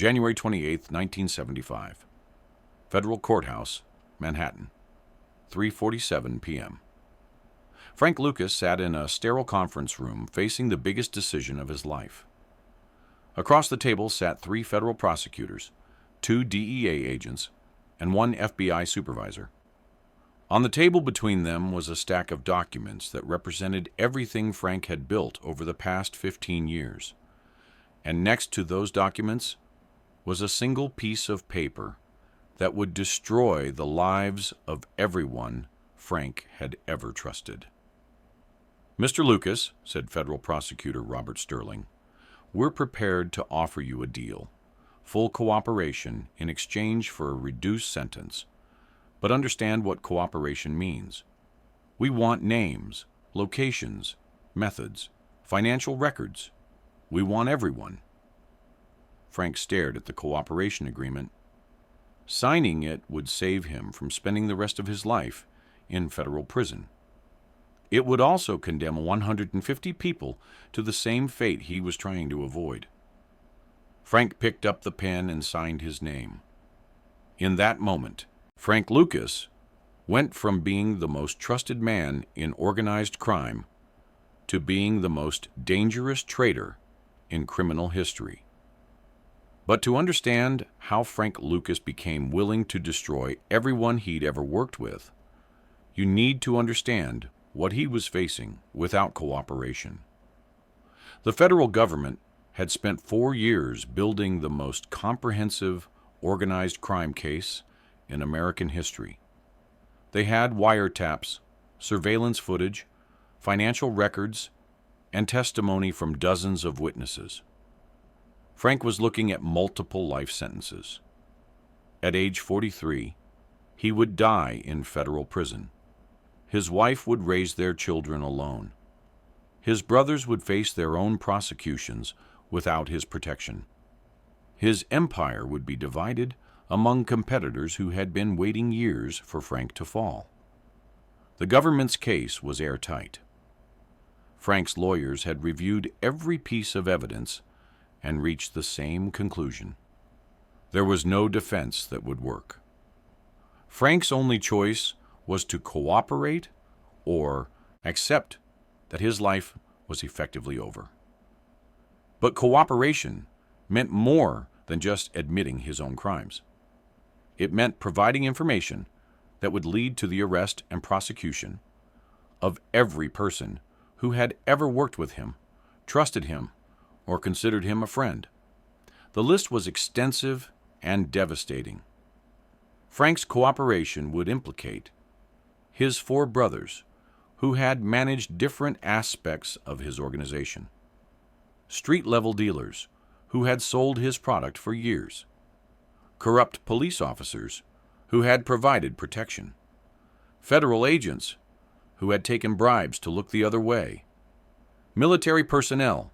January 28, 1975. Federal Courthouse, Manhattan, 3:47 p.m. Frank Lucas sat in a sterile conference room facing the biggest decision of his life. Across the table sat 3 federal prosecutors, 2 DEA agents, and 1 FBI supervisor. On the table between them was a stack of documents that represented everything Frank had built over the past 15 years. And next to those documents was a single piece of paper that would destroy the lives of everyone Frank had ever trusted. "Mr. Lucas," said Federal Prosecutor Robert Sterling, "we're prepared to offer you a deal, full cooperation in exchange for a reduced sentence. But understand what cooperation means. We want names, locations, methods, financial records. We want everyone." Frank stared at the cooperation agreement. Signing it would save him from spending the rest of his life in federal prison. It would also condemn 150 people to the same fate he was trying to avoid. Frank picked up the pen and signed his name. In that moment, Frank Lucas went from being the most trusted man in organized crime to being the most dangerous traitor in criminal history. But to understand how Frank Lucas became willing to destroy everyone he'd ever worked with, you need to understand what he was facing without cooperation. The federal government had spent 4 years building the most comprehensive organized crime case in American history. They had wiretaps, surveillance footage, financial records, and testimony from dozens of witnesses. Frank was looking at multiple life sentences. At age 43, he would die in federal prison. His wife would raise their children alone. His brothers would face their own prosecutions without his protection. His empire would be divided among competitors who had been waiting years for Frank to fall. The government's case was airtight. Frank's lawyers had reviewed every piece of evidence and reached the same conclusion. There was no defense that would work. Frank's only choice was to cooperate or accept that his life was effectively over. But cooperation meant more than just admitting his own crimes. It meant providing information that would lead to the arrest and prosecution of every person who had ever worked with him, trusted him, or considered him a friend. The list was extensive and devastating. Frank's cooperation would implicate his 4 brothers, who had managed different aspects of his organization, street-level dealers who had sold his product for years, corrupt police officers who had provided protection, federal agents who had taken bribes to look the other way, military personnel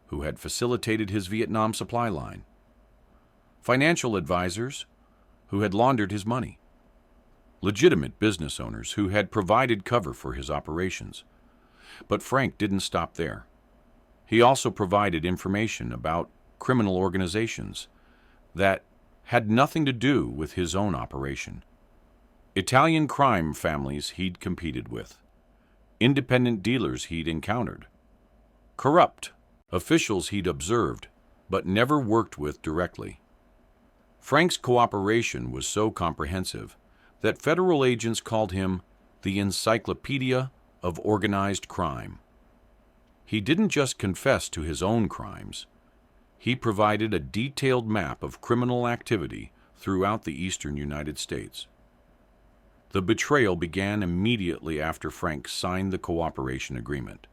who had facilitated his Vietnam supply line, financial advisors who had laundered his money, legitimate business owners who had provided cover for his operations. But Frank didn't stop there. He also provided information about criminal organizations that had nothing to do with his own operation. Italian crime families he'd competed with, independent dealers he'd encountered, corrupt officials he'd observed but never worked with directly. Frank's cooperation was so comprehensive that federal agents called him the Encyclopedia of Organized Crime. He didn't just confess to his own crimes. He provided a detailed map of criminal activity throughout the eastern United States. The betrayal began immediately after Frank signed the cooperation agreement.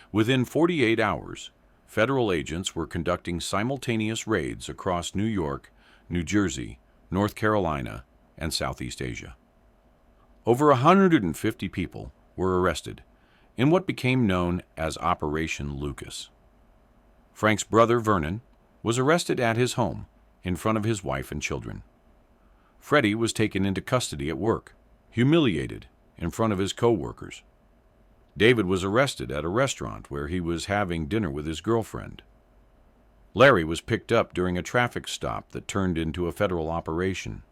Within 48 hours, federal agents were conducting simultaneous raids across New York, New Jersey, North Carolina, and Southeast Asia. Over 150 people were arrested in what became known as Operation Lucas. Frank's brother, Vernon, was arrested at his home in front of his wife and children. Freddie was taken into custody at work, humiliated in front of his co-workers. David was arrested at a restaurant where he was having dinner with his girlfriend. Larry was picked up during a traffic stop that turned into a federal operation.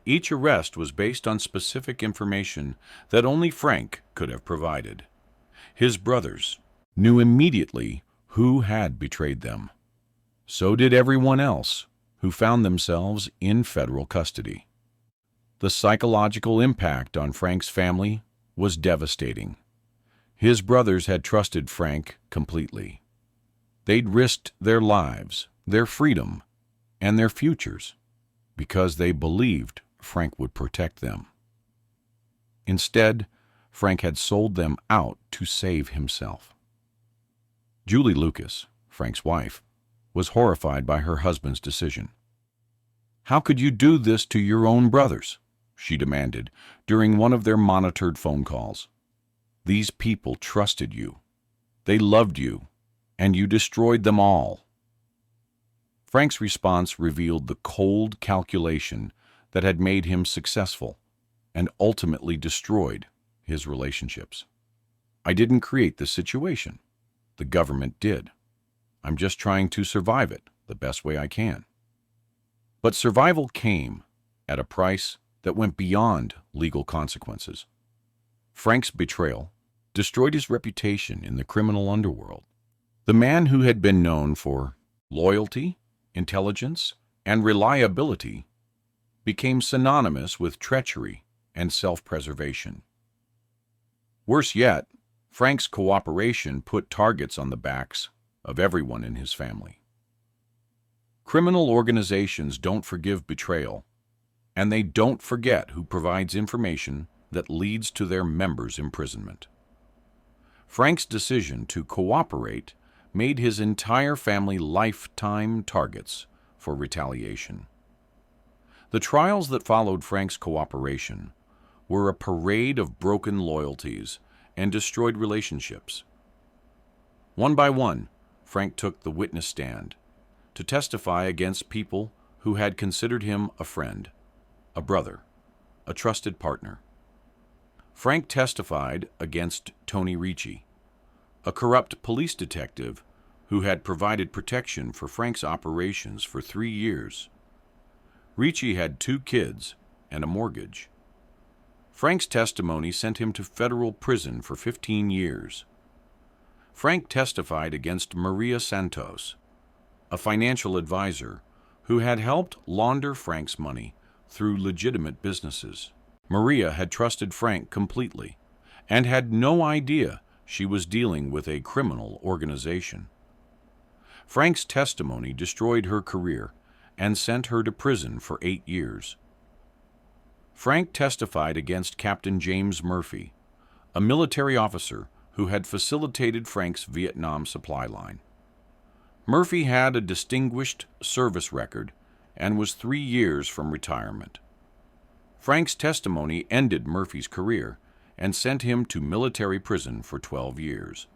Each arrest was based on specific information that only Frank could have provided. His brothers knew immediately who had betrayed them. So did everyone else who found themselves in federal custody. The psychological impact on Frank's family was devastating. His brothers had trusted Frank completely. They'd risked their lives, their freedom, and their futures because they believed Frank would protect them. Instead, Frank had sold them out to save himself. Julie Lucas, Frank's wife, was horrified by her husband's decision. "How could you do this to your own brothers?" she demanded during one of their monitored phone calls. "These people trusted you. They loved you, and you destroyed them all." Frank's response revealed the cold calculation that had made him successful and ultimately destroyed his relationships. "I didn't create this situation. The government did. I'm just trying to survive it the best way I can." But survival came at a price that went beyond legal consequences. Frank's betrayal destroyed his reputation in the criminal underworld. The man who had been known for loyalty, intelligence, and reliability became synonymous with treachery and self-preservation. Worse yet, Frank's cooperation put targets on the backs of everyone in his family. Criminal organizations don't forgive betrayal, and they don't forget who provides information that leads to their members' imprisonment. Frank's decision to cooperate made his entire family lifetime targets for retaliation. The trials that followed Frank's cooperation were a parade of broken loyalties and destroyed relationships. One by one, Frank took the witness stand to testify against people who had considered him a friend, a brother, a trusted partner. Frank testified against Tony Ricci, a corrupt police detective who had provided protection for Frank's operations for 3 years. Ricci had 2 kids and a mortgage. Frank's testimony sent him to federal prison for 15 years. Frank testified against Maria Santos, a financial advisor who had helped launder Frank's money through legitimate businesses. Maria had trusted Frank completely and had no idea she was dealing with a criminal organization. Frank's testimony destroyed her career and sent her to prison for 8 years. Frank testified against Captain James Murphy, a military officer who had facilitated Frank's Vietnam supply line. Murphy had a distinguished service record and was 3 years from retirement. Frank's testimony ended Murphy's career and sent him to military prison for 12 years.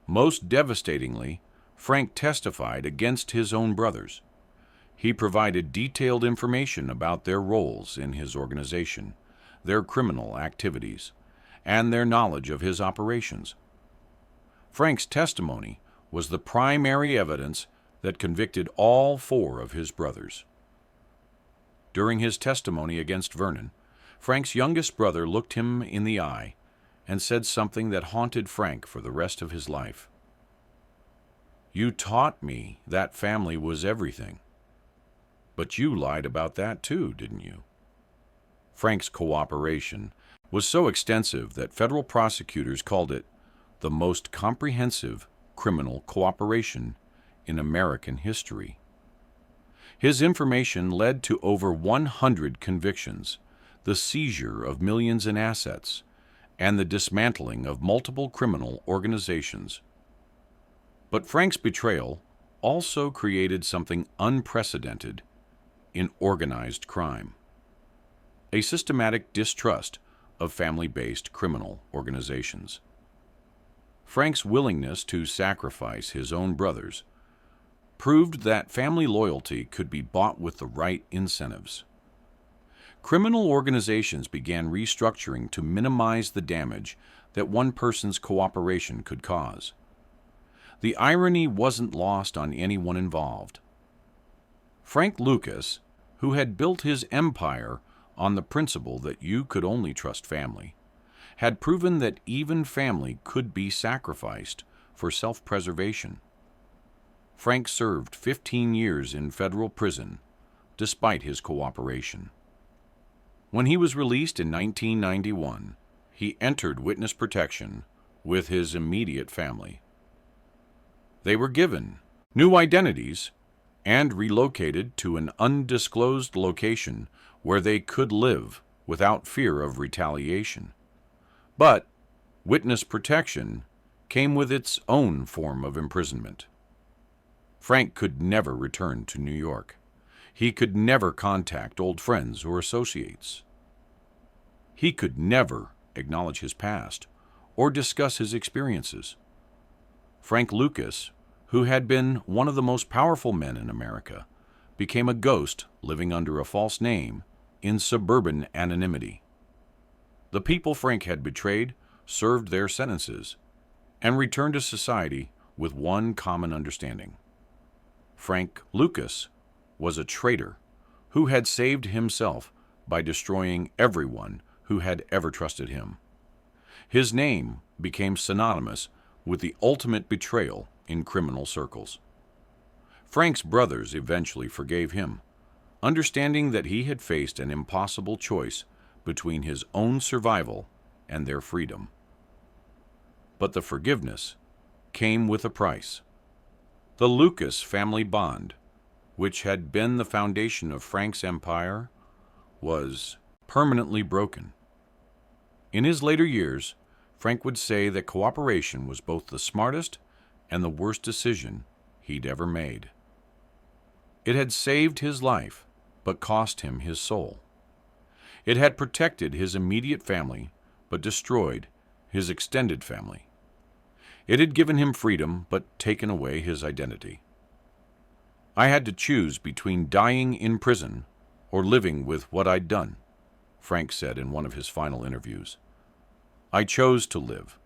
Most devastatingly, Frank testified against his own brothers. He provided detailed information about their roles in his organization, their criminal activities, and their knowledge of his operations. Frank's testimony was the primary evidence that convicted all 4 of his brothers. During his testimony against Vernon, Frank's youngest brother looked him in the eye and said something that haunted Frank for the rest of his life. "You taught me that family was everything. But you lied about that too, didn't you?" Frank's cooperation was so extensive that federal prosecutors called it the most comprehensive criminal cooperation in American history. His information led to over 100 convictions, the seizure of millions in assets, and the dismantling of multiple criminal organizations. But Frank's betrayal also created something unprecedented in organized crime: a systematic distrust of family-based criminal organizations. Frank's willingness to sacrifice his own brothers proved that family loyalty could be bought with the right incentives. Criminal organizations began restructuring to minimize the damage that one person's cooperation could cause. The irony wasn't lost on anyone involved. Frank Lucas, who had built his empire on the principle that you could only trust family, had proven that even family could be sacrificed for self-preservation. Frank served 15 years in federal prison, despite his cooperation. When he was released in 1991, he entered witness protection with his immediate family. They were given new identities and relocated to an undisclosed location where they could live without fear of retaliation. But witness protection came with its own form of imprisonment. Frank could never return to New York. He could never contact old friends or associates. He could never acknowledge his past or discuss his experiences. Frank Lucas, who had been one of the most powerful men in America, became a ghost living under a false name in suburban anonymity. The people Frank had betrayed served their sentences and returned to society with one common understanding. Frank Lucas was a traitor who had saved himself by destroying everyone who had ever trusted him. His name became synonymous with the ultimate betrayal in criminal circles. Frank's brothers eventually forgave him, understanding that he had faced an impossible choice between his own survival and their freedom. But the forgiveness came with a price. The Lucas family bond, which had been the foundation of Frank's empire, was permanently broken. In his later years, Frank would say that cooperation was both the smartest and the worst decision he'd ever made. It had saved his life, but cost him his soul. It had protected his immediate family, but destroyed his extended family. It had given him freedom, but taken away his identity. I had to choose between dying in prison or living with what I'd done, Frank said in one of his final interviews. I chose to live,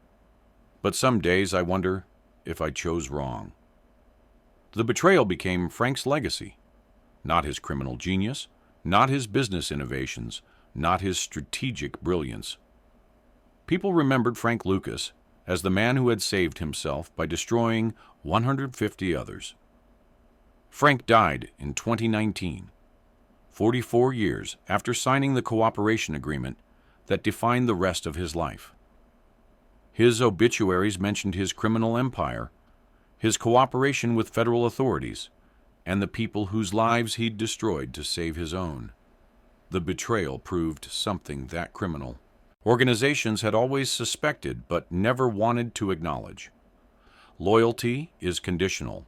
but some days I wonder if I chose wrong. The betrayal became Frank's legacy, not his criminal genius, not his business innovations, not his strategic brilliance. People remembered Frank Lucas as the man who had saved himself by destroying 150 others. Frank died in 2019, 44 years after signing the cooperation agreement that defined the rest of his life. His obituaries mentioned his criminal empire, his cooperation with federal authorities, and the people whose lives he'd destroyed to save his own. The betrayal proved something that criminal organizations had always suspected but never wanted to acknowledge. Loyalty is conditional.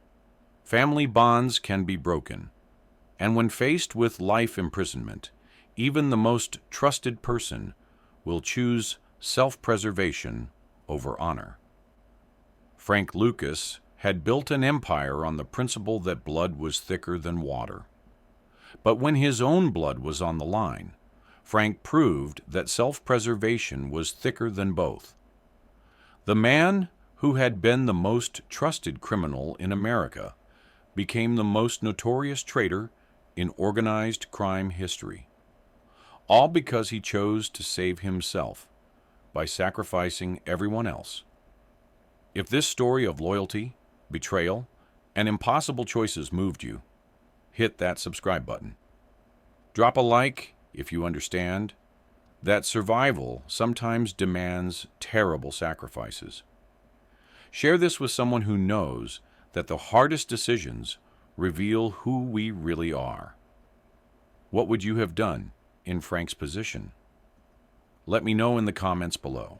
Family bonds can be broken. And when faced with life imprisonment, even the most trusted person will choose self-preservation over honor. Frank Lucas had built an empire on the principle that blood was thicker than water. But when his own blood was on the line, Frank proved that self-preservation was thicker than both. The man who had been the most trusted criminal in America became the most notorious traitor in organized crime history, all because he chose to save himself by sacrificing everyone else. If this story of loyalty, betrayal, and impossible choices moved you, hit that subscribe button. Drop a like if you understand that survival sometimes demands terrible sacrifices. Share this with someone who knows that the hardest decisions reveal who we really are. What would you have done in Frank's position? Let me know in the comments below.